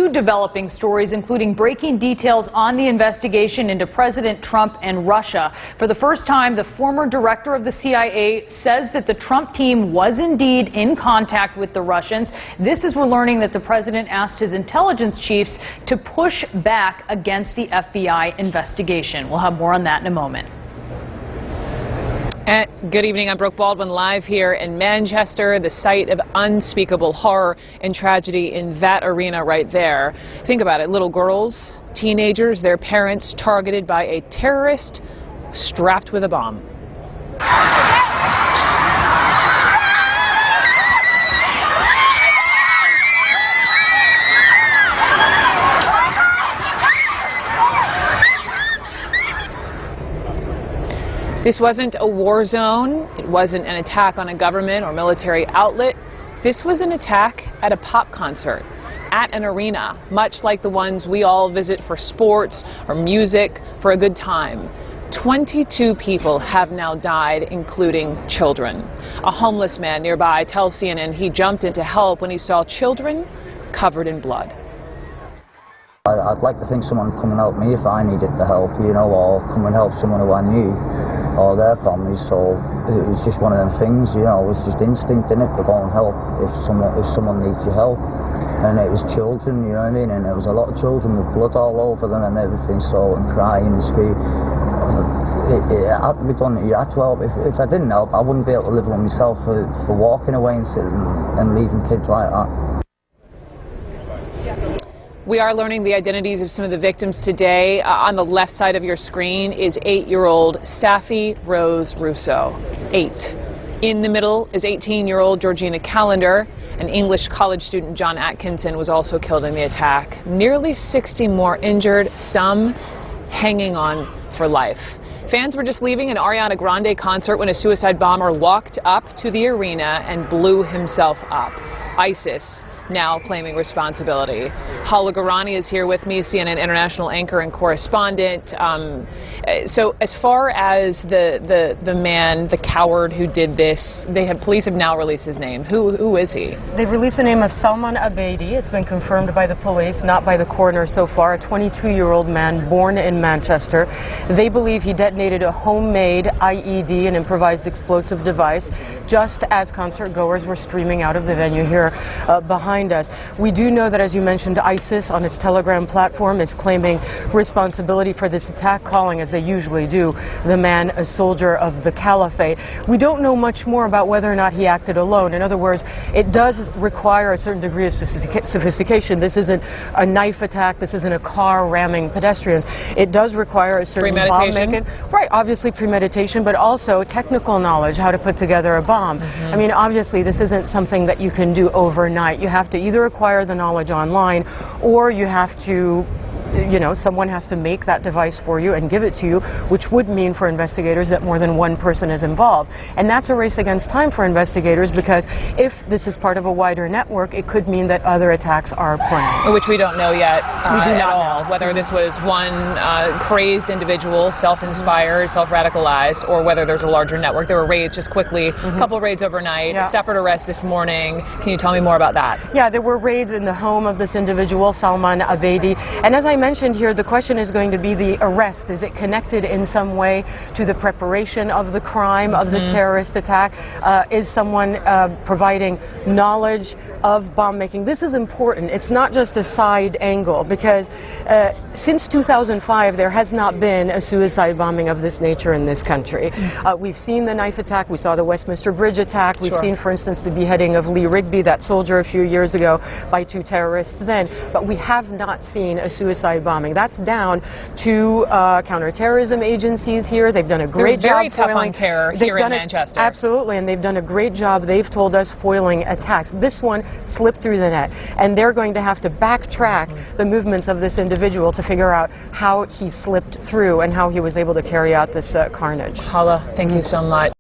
two developing stories, including breaking details on the investigation into President Trump and Russia. For the first time, the former director of the CIA says that the Trump team was indeed in contact with the Russians. This is we're learning that the president asked his intelligence chiefs to push back against the FBI investigation. We'll have more on that in a moment. Good evening. I'm Brooke Baldwin, live here in Manchester, the site of unspeakable horror and tragedy in that arena right there. Think about it. Little girls, teenagers, their parents targeted by a terrorist strapped with a bomb. This wasn't a war zone. It wasn't an attack on a government or military outlet. This was an attack at a pop concert, at an arena, much like the ones we all visit for sports or music, for a good time. 22 people have now died, including children. A homeless man nearby tells CNN he jumped in to help when he saw children covered in blood. I'd like to think someone would come and help me if I needed the help, you know, or come and help someone who I knew, or their families. So it was just one of them things, you know, it's just instinct in it to go and help if someone needs your help. And it was children, you know what I mean, and there was a lot of children with blood all over them and everything, so, and crying and screaming. It had to be done. You had to help. If I didn't help, I wouldn't be able to live with myself for walking away and sitting and leaving kids like that. We are learning the identities of some of the victims today. On the left side of your screen is 8-year-old Safi Rose Russo, 8. In the middle is 18-year-old Georgina Callender. An English college student, John Atkinson, was also killed in the attack. Nearly 60 more injured, some hanging on for life. Fans were just leaving an Ariana Grande concert when a suicide bomber walked up to the arena and blew himself up. ISIS now claiming responsibility. Hala Garani is here with me, CNN international anchor and correspondent. So as far as the man, the coward who did this, police have now released his name. Who is he? They've released the name of Salman Abedi. It's been confirmed by the police, not by the coroner so far. A 22-year-old man born in Manchester. They believe he detonated a homemade IED, an improvised explosive device, just as concert goers were streaming out of the venue here behind us. We do know that, as you mentioned, ISIS on its Telegram platform is claiming responsibility for this attack, calling, as they usually do, the man a soldier of the caliphate. We don't know much more about whether or not he acted alone. In other words, it does require a certain degree of sophistication. This isn't a knife attack. This isn't a car ramming pedestrians. It does require a certain bomb making. Right, obviously premeditation, but also technical knowledge, how to put together a bomb. I mean, obviously, this isn't something that you can do overnight. You have to either acquire the knowledge online, or you have to, you know, someone has to make that device for you and give it to you, which would mean for investigators that more than one person is involved. And that's a race against time for investigators, because if this is part of a wider network, it could mean that other attacks are planned. Which we don't know yet we do not at all, whether this was one crazed individual, self-inspired, self-radicalized, or whether there's a larger network. There were raids just quickly, a couple raids overnight, a separate arrest this morning. Can you tell me more about that? Yeah, there were raids in the home of this individual, Salman Abedi. And as I mentioned here, the question is going to be the arrest. Is it connected in some way to the preparation of the crime, of this terrorist attack? Is someone providing knowledge of bomb making? This is important. It's not just a side angle, because since 2005, there has not been a suicide bombing of this nature in this country. We've seen the knife attack. We saw the Westminster Bridge attack. We've seen, for instance, the beheading of Lee Rigby, that soldier, a few years ago by 2 terrorists then. But we have not seen a suicide bombing. That's down to counterterrorism agencies here. They've done a great job. They're very tough on terror here in Manchester. Absolutely, and they've done a great job. They've told us foiling attacks. This one slipped through the net, and they're going to have to backtrack the movements of this individual to figure out how he slipped through and how he was able to carry out this carnage. Hala, thank you so much.